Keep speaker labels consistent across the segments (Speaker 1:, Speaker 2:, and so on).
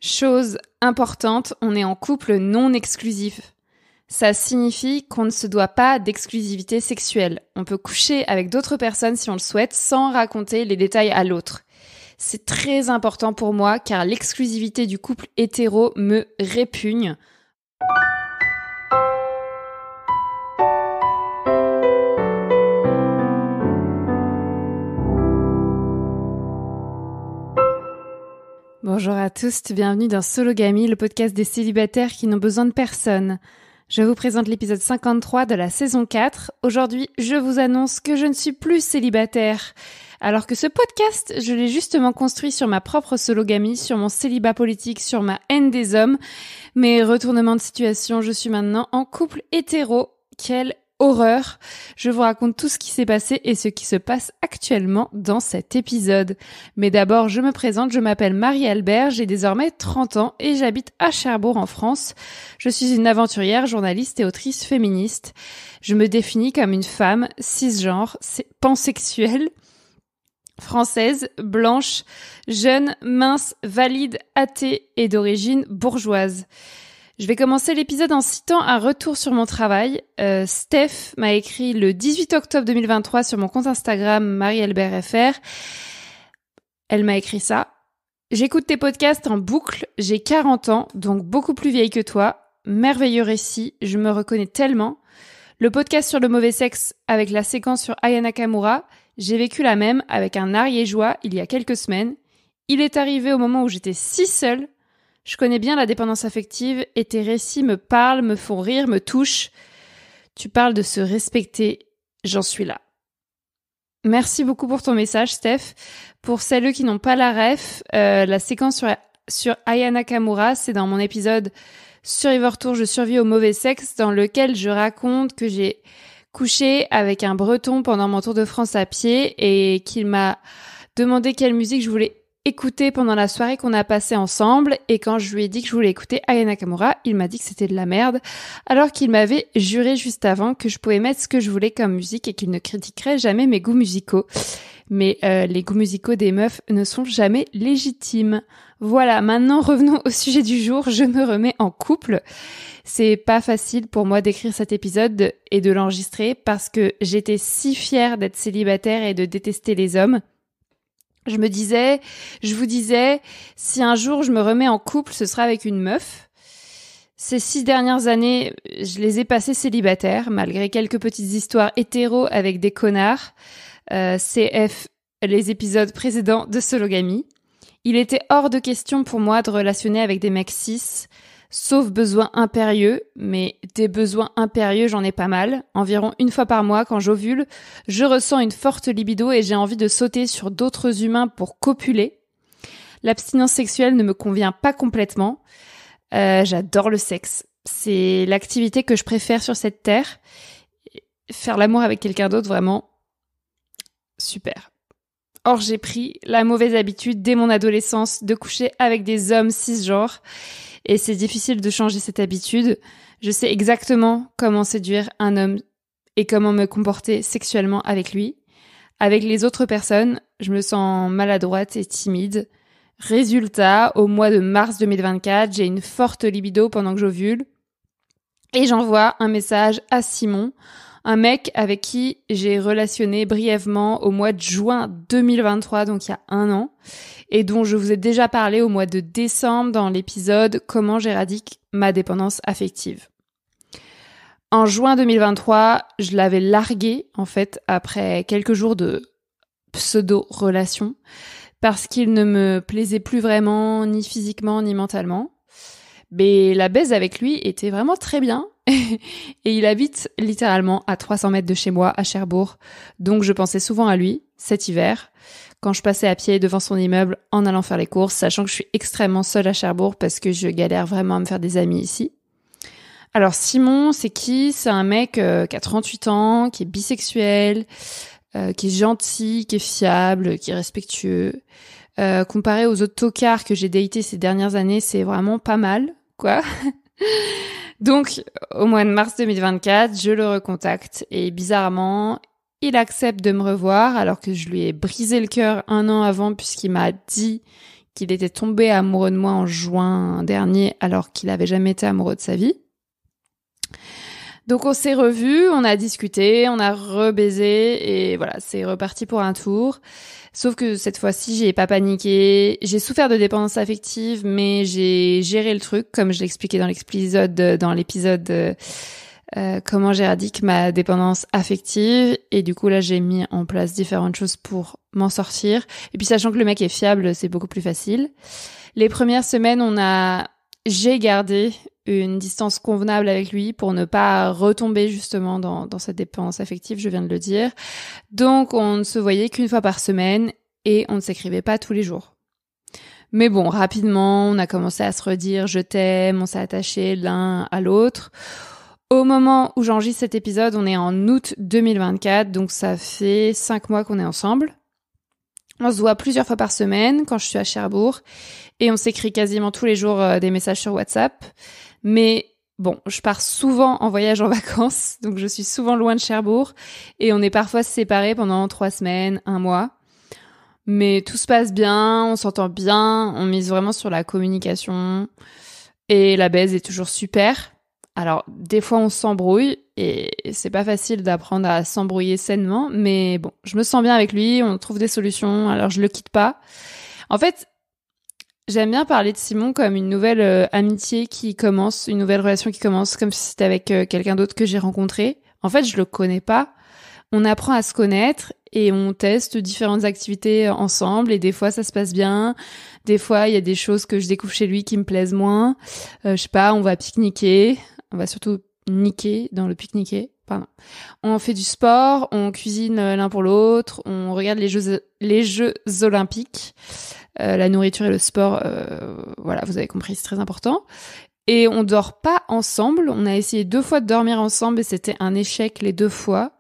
Speaker 1: Chose importante, on est en couple non exclusif. Ça signifie qu'on ne se doit pas d'exclusivité sexuelle. On peut coucher avec d'autres personnes si on le souhaite sans raconter les détails à l'autre. C'est très important pour moi car l'exclusivité du couple hétéro me répugne. Bonjour à tous, bienvenue dans Sologamie, le podcast des célibataires qui n'ont besoin de personne. Je vous présente l'épisode 53 de la saison 4. Aujourd'hui, je vous annonce que je ne suis plus célibataire. Alors que ce podcast, je l'ai justement construit sur ma propre sologamie, sur mon célibat politique, sur ma haine des hommes. Mais retournement de situation, je suis maintenant en couple hétéro. Quelle horreur! Je vous raconte tout ce qui s'est passé et ce qui se passe actuellement dans cet épisode. Mais d'abord, je me présente, je m'appelle Marie-Albert, j'ai désormais 30 ans et j'habite à Cherbourg en France. Je suis une aventurière, journaliste et autrice féministe. Je me définis comme une femme cisgenre, pansexuelle, française, blanche, jeune, mince, valide, athée et d'origine bourgeoise. Je vais commencer l'épisode en citant un retour sur mon travail. Steph m'a écrit le 18 octobre 2023 sur mon compte Instagram MarieAlbertFR. Elle m'a écrit ça. J'écoute tes podcasts en boucle, j'ai 40 ans, donc beaucoup plus vieille que toi. Merveilleux récit, je me reconnais tellement. Le podcast sur le mauvais sexe avec la séquence sur Aya Nakamura, j'ai vécu la même avec un ariégeois il y a quelques semaines. Il est arrivé au moment où j'étais si seule. Je connais bien la dépendance affective et tes récits me parlent, me font rire, me touchent. Tu parles de se respecter, j'en suis là. Merci beaucoup pour ton message, Steph. Pour celles qui n'ont pas la ref, la séquence sur Aya Nakamura, c'est dans mon épisode Survivor Tour, je survis au mauvais sexe, dans lequel je raconte que j'ai couché avec un Breton pendant mon tour de France à pied et qu'il m'a demandé quelle musique je voulais écouter pendant la soirée qu'on a passée ensemble, et quand je lui ai dit que je voulais écouter Aya Nakamura, il m'a dit que c'était de la merde, alors qu'il m'avait juré juste avant que je pouvais mettre ce que je voulais comme musique et qu'il ne critiquerait jamais mes goûts musicaux. Mais les goûts musicaux des meufs ne sont jamais légitimes. Voilà, maintenant revenons au sujet du jour, je me remets en couple. C'est pas facile pour moi d'écrire cet épisode et de l'enregistrer parce que j'étais si fière d'être célibataire et de détester les hommes. Je vous disais, si un jour je me remets en couple, ce sera avec une meuf. Ces 6 dernières années, je les ai passées célibataires, malgré quelques petites histoires hétéro avec des connards. CF, les épisodes précédents de Sologamie. Il était hors de question pour moi de relationner avec des mecs cis, sauf besoins impérieux, mais des besoins impérieux, j'en ai pas mal. Environ une fois par mois, quand j'ovule, je ressens une forte libido et j'ai envie de sauter sur d'autres humains pour copuler. L'abstinence sexuelle ne me convient pas complètement. J'adore le sexe. C'est l'activité que je préfère sur cette terre. Faire l'amour avec quelqu'un d'autre, vraiment, super. Or, j'ai pris la mauvaise habitude dès mon adolescence de coucher avec des hommes cisgenres. Et c'est difficile de changer cette habitude. Je sais exactement comment séduire un homme et comment me comporter sexuellement avec lui. Avec les autres personnes, je me sens maladroite et timide. Résultat, au mois de mars 2024, j'ai une forte libido pendant que j'ovule. Et j'envoie un message à Simon, un mec avec qui j'ai relationné brièvement au mois de juin 2023, donc il y a 1 an, et dont je vous ai déjà parlé au mois de décembre dans l'épisode « Comment j'éradique ma dépendance affective ». En juin 2023, je l'avais largué, en fait, après quelques jours de pseudo-relation, parce qu'il ne me plaisait plus vraiment, ni physiquement, ni mentalement. Mais la baise avec lui était vraiment très bien. Et il habite littéralement à 300 mètres de chez moi, à Cherbourg. Donc je pensais souvent à lui, cet hiver, quand je passais à pied devant son immeuble en allant faire les courses, sachant que je suis extrêmement seule à Cherbourg parce que je galère vraiment à me faire des amis ici. Alors Simon, c'est qui ? C'est un mec qui a 38 ans, qui est bisexuel, qui est gentil, qui est fiable, qui est respectueux. Comparé aux autres tocards que j'ai datés ces dernières années, c'est vraiment pas mal, quoi. Donc, au mois de mars 2024, je le recontacte et bizarrement, il accepte de me revoir alors que je lui ai brisé le cœur 1 an avant puisqu'il m'a dit qu'il était tombé amoureux de moi en juin dernier alors qu'il avait jamais été amoureux de sa vie. Donc on s'est revus, on a discuté, on a rebaisé et voilà, c'est reparti pour un tour. Sauf que cette fois-ci, j'ai pas paniqué. J'ai souffert de dépendance affective, mais j'ai géré le truc, comme je l'expliquais dans l'épisode comment j'éradique ma dépendance affective. Et du coup, là, j'ai mis en place différentes choses pour m'en sortir. Et puis, sachant que le mec est fiable, c'est beaucoup plus facile. Les premières semaines, j'ai gardé une distance convenable avec lui pour ne pas retomber justement dans cette dépendance affective, je viens de le dire. Donc, on ne se voyait qu'une fois par semaine et on ne s'écrivait pas tous les jours. Mais bon, rapidement, on a commencé à se redire « je t'aime », on s'est attachés l'un à l'autre. Au moment où j'enregistre cet épisode, on est en août 2024, donc ça fait 5 mois qu'on est ensemble. On se voit plusieurs fois par semaine quand je suis à Cherbourg et on s'écrit quasiment tous les jours des messages sur WhatsApp. Mais bon, je pars souvent en voyage en vacances, donc je suis souvent loin de Cherbourg et on est parfois séparés pendant 3 semaines, 1 mois. Mais tout se passe bien, on s'entend bien, on mise vraiment sur la communication et la baise est toujours super. Alors, des fois, on s'embrouille et c'est pas facile d'apprendre à s'embrouiller sainement, mais bon, je me sens bien avec lui, on trouve des solutions, alors je le quitte pas. En fait, j'aime bien parler de Simon comme une nouvelle amitié qui commence, une nouvelle relation qui commence, comme si c'était avec quelqu'un d'autre que j'ai rencontré. En fait, je le connais pas. On apprend à se connaître et on teste différentes activités ensemble et des fois ça se passe bien, des fois il y a des choses que je découvre chez lui qui me plaisent moins. Je sais pas, on va pique-niquer, on va surtout niquer dans le pique-niquer, pardon. On fait du sport, on cuisine l'un pour l'autre, on regarde les Jeux olympiques, la nourriture et le sport, voilà, vous avez compris, c'est très important. Et on dort pas ensemble, on a essayé 2 fois de dormir ensemble et c'était un échec les 2 fois.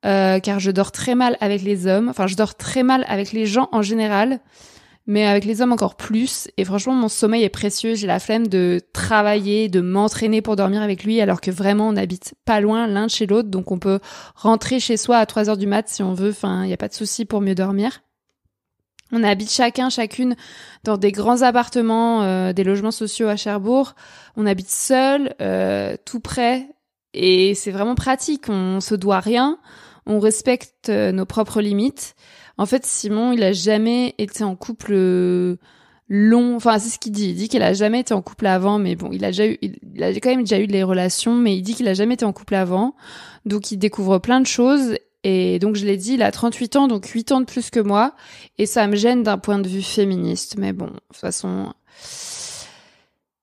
Speaker 1: Car je dors très mal avec les hommes. Enfin, je dors très mal avec les gens en général, mais avec les hommes encore plus. Et franchement, mon sommeil est précieux. J'ai la flemme de travailler, de m'entraîner pour dormir avec lui, alors que vraiment, on n'habite pas loin l'un de chez l'autre. Donc, on peut rentrer chez soi à 3h du mat si on veut. Enfin, il n'y a pas de souci pour mieux dormir. On habite chacune dans des grands appartements, des logements sociaux à Cherbourg. On habite seul, tout près. Et c'est vraiment pratique. On se doit rien. On respecte nos propres limites. En fait, Simon, il a jamais été en couple long. Enfin, c'est ce qu'il dit. Il dit qu'il a jamais été en couple avant, mais bon, il a quand même déjà eu des relations, mais il dit qu'il a jamais été en couple avant. Donc, il découvre plein de choses. Et donc, je l'ai dit, il a 38 ans, donc 8 ans de plus que moi. Et ça me gêne d'un point de vue féministe. Mais bon, de toute façon,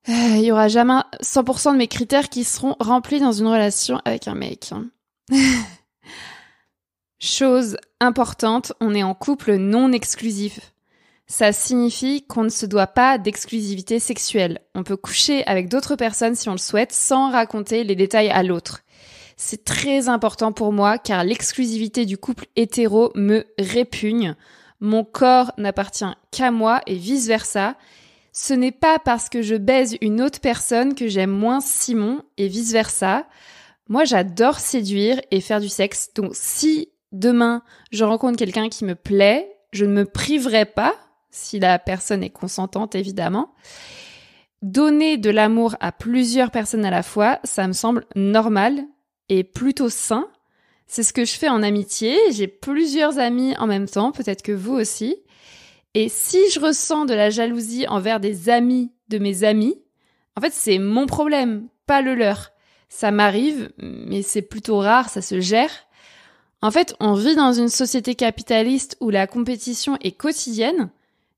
Speaker 1: il y aura jamais 100% de mes critères qui seront remplis dans une relation avec un mec. Chose importante, on est en couple non exclusif. Ça signifie qu'on ne se doit pas d'exclusivité sexuelle. On peut coucher avec d'autres personnes si on le souhaite sans raconter les détails à l'autre. C'est très important pour moi car l'exclusivité du couple hétéro me répugne. Mon corps n'appartient qu'à moi et vice-versa. Ce n'est pas parce que je baise une autre personne que j'aime moins Simon et vice-versa. Moi, j'adore séduire et faire du sexe. Donc, si demain, je rencontre quelqu'un qui me plaît, je ne me priverai pas, si la personne est consentante, évidemment. Donner de l'amour à plusieurs personnes à la fois, ça me semble normal et plutôt sain. C'est ce que je fais en amitié. J'ai plusieurs amis en même temps, peut-être que vous aussi. Et si je ressens de la jalousie envers des amis de mes amis, en fait, c'est mon problème, pas le leur. Ça m'arrive, mais c'est plutôt rare, ça se gère. En fait, on vit dans une société capitaliste où la compétition est quotidienne,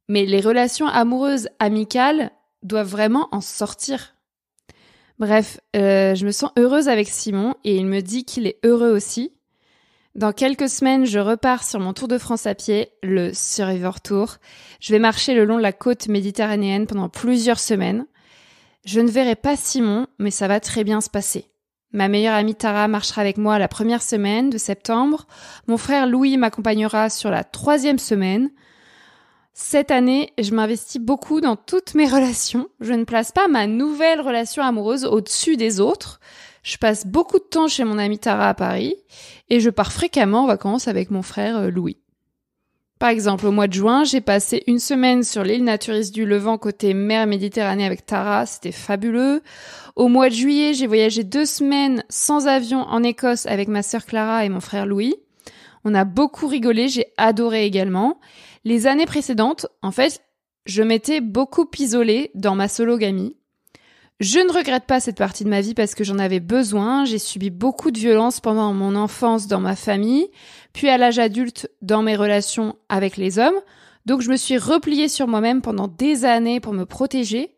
Speaker 1: mais les relations amoureuses, amicales, doivent vraiment en sortir. Bref, je me sens heureuse avec Simon et il me dit qu'il est heureux aussi. Dans quelques semaines, je repars sur mon Tour de France à pied, le Survivor Tour. Je vais marcher le long de la côte méditerranéenne pendant plusieurs semaines. Je ne verrai pas Simon, mais ça va très bien se passer. Ma meilleure amie Tara marchera avec moi la première semaine de septembre. Mon frère Louis m'accompagnera sur la 3e semaine. Cette année, je m'investis beaucoup dans toutes mes relations. Je ne place pas ma nouvelle relation amoureuse au-dessus des autres. Je passe beaucoup de temps chez mon amie Tara à Paris et je pars fréquemment en vacances avec mon frère Louis. Par exemple, au mois de juin, j'ai passé une semaine sur l'île naturiste du Levant côté mer Méditerranée avec Tara, c'était fabuleux. Au mois de juillet, j'ai voyagé 2 semaines sans avion en Écosse avec ma sœur Clara et mon frère Louis. On a beaucoup rigolé, j'ai adoré également. Les années précédentes, en fait, je m'étais beaucoup isolée dans ma sologamie. Je ne regrette pas cette partie de ma vie parce que j'en avais besoin. J'ai subi beaucoup de violences pendant mon enfance dans ma famille, puis à l'âge adulte dans mes relations avec les hommes. Donc je me suis repliée sur moi-même pendant des années pour me protéger.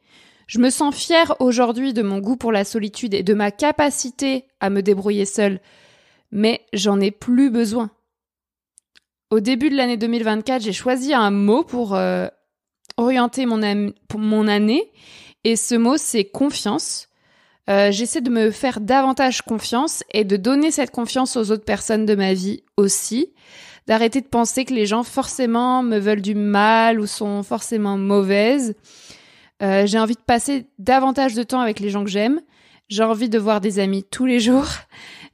Speaker 1: Je me sens fière aujourd'hui de mon goût pour la solitude et de ma capacité à me débrouiller seule, mais j'en ai plus besoin. Au début de l'année 2024, j'ai choisi un mot pour orienter mon année. Et ce mot, c'est confiance. J'essaie de me faire davantage confiance et de donner cette confiance aux autres personnes de ma vie aussi. D'arrêter de penser que les gens forcément me veulent du mal ou sont forcément mauvaises. J'ai envie de passer davantage de temps avec les gens que j'aime. J'ai envie de voir des amis tous les jours.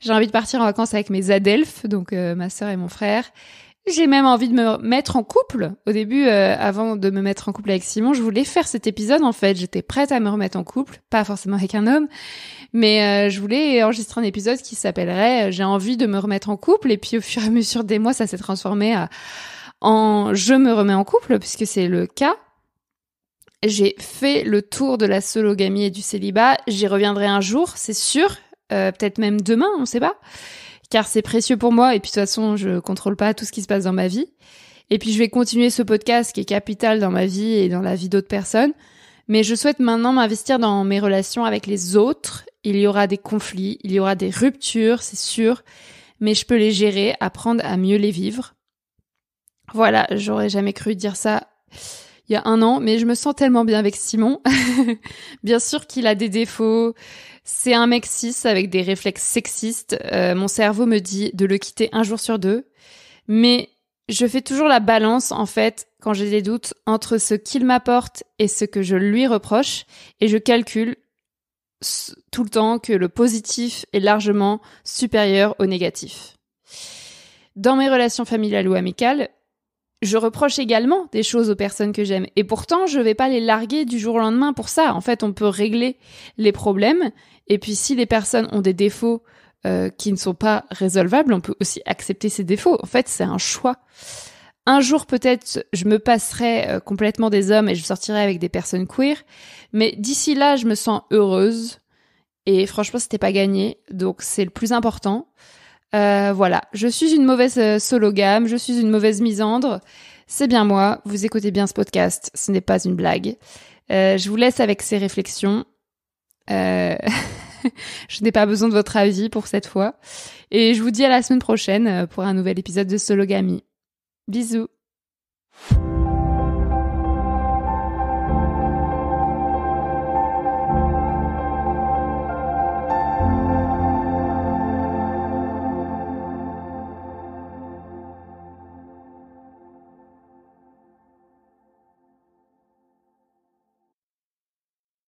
Speaker 1: J'ai envie de partir en vacances avec mes adelphes, donc ma sœur et mon frère. J'ai même envie de me mettre en couple. Au début, avant de me mettre en couple avec Simon, je voulais faire cet épisode en fait. J'étais prête à me remettre en couple, pas forcément avec un homme, mais je voulais enregistrer un épisode qui s'appellerait J'ai envie de me remettre en couple. Et puis au fur et à mesure des mois, ça s'est transformé en Je me remets en couple, puisque c'est le cas. J'ai fait le tour de la sologamie et du célibat. J'y reviendrai un jour, c'est sûr. Peut-être même demain, on sait pas. Car c'est précieux pour moi et puis de toute façon, je contrôle pas tout ce qui se passe dans ma vie. Et puis je vais continuer ce podcast qui est capital dans ma vie et dans la vie d'autres personnes. Mais je souhaite maintenant m'investir dans mes relations avec les autres. Il y aura des conflits, il y aura des ruptures, c'est sûr. Mais je peux les gérer, apprendre à mieux les vivre. Voilà, j'aurais jamais cru dire ça il y a 1 an, mais je me sens tellement bien avec Simon. Bien sûr qu'il a des défauts. C'est un mec cis avec des réflexes sexistes. Mon cerveau me dit de le quitter 1 jour sur 2. Mais je fais toujours la balance, en fait, quand j'ai des doutes, entre ce qu'il m'apporte et ce que je lui reproche. Et je calcule tout le temps que le positif est largement supérieur au négatif. Dans mes relations familiales ou amicales, je reproche également des choses aux personnes que j'aime. Et pourtant, je vais pas les larguer du jour au lendemain pour ça. En fait, on peut régler les problèmes. Et puis, si les personnes ont des défauts qui ne sont pas résolvables, on peut aussi accepter ces défauts. En fait, c'est un choix. Un jour, peut-être, je me passerai complètement des hommes et je sortirai avec des personnes queer. Mais d'ici là, je me sens heureuse. Et franchement, c'était pas gagné. Donc, c'est le plus important. Voilà, je suis une mauvaise sologame, je suis une mauvaise misandre. C'est bien moi, vous écoutez bien ce podcast, ce n'est pas une blague. Je vous laisse avec ces réflexions. Je n'ai pas besoin de votre avis pour cette fois. Et je vous dis à la semaine prochaine pour un nouvel épisode de Sologamie. Bisous.